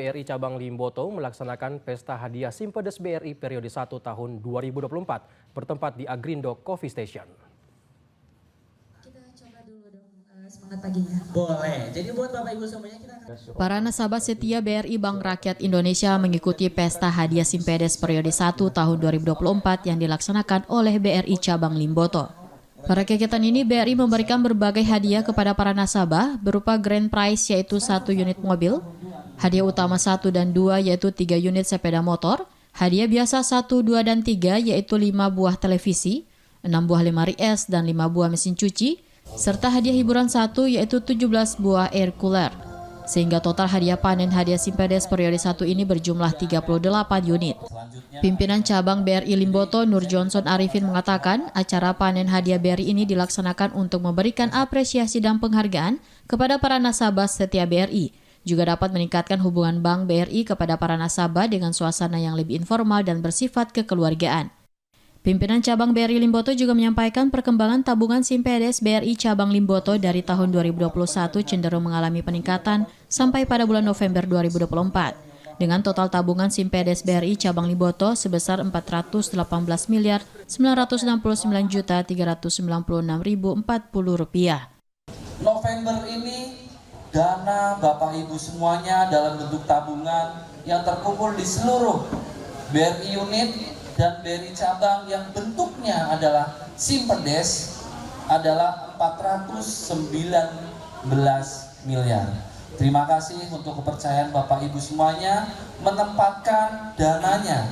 BRI Cabang Limboto melaksanakan Pesta Hadiah Simpedes BRI periode 1 tahun 2024 bertempat di Agrindo Coffee Station. Kita coba dulu dong semangat paginya. Boleh. Jadi buat Bapak Ibu semuanya kita akan... Para nasabah setia BRI Bank Rakyat Indonesia mengikuti Pesta Hadiah Simpedes periode 1 tahun 2024 yang dilaksanakan oleh BRI Cabang Limboto. Pada kegiatan ini, BRI memberikan berbagai hadiah kepada para nasabah berupa grand prize yaitu 1 unit mobil, hadiah utama 1 dan 2 yaitu 3 unit sepeda motor, hadiah biasa 1, 2, dan 3 yaitu 5 buah televisi, 6 buah lemari es dan 5 buah mesin cuci, serta hadiah hiburan 1 yaitu 17 buah air cooler. Sehingga total hadiah panen hadiah Simpedes periode 1 ini berjumlah 38 unit. Pimpinan cabang BRI Limboto Nur Johnson Arifin mengatakan acara panen hadiah BRI ini dilaksanakan untuk memberikan apresiasi dan penghargaan kepada para nasabah setia BRI. Juga dapat meningkatkan hubungan Bank BRI kepada para nasabah dengan suasana yang lebih informal dan bersifat kekeluargaan. Pimpinan cabang BRI Limboto juga menyampaikan perkembangan tabungan Simpedes BRI Cabang Limboto dari tahun 2021 cenderung mengalami peningkatan sampai pada bulan November 2024. Dengan total tabungan Simpedes BRI Cabang Limboto sebesar Rp418.399.396.040. November ini dana Bapak Ibu semuanya dalam bentuk tabungan yang terkumpul di seluruh BRI unit dan BRI cabang yang bentuknya adalah Simpedes adalah 419 miliar. Terima kasih untuk kepercayaan Bapak Ibu semuanya menempatkan dananya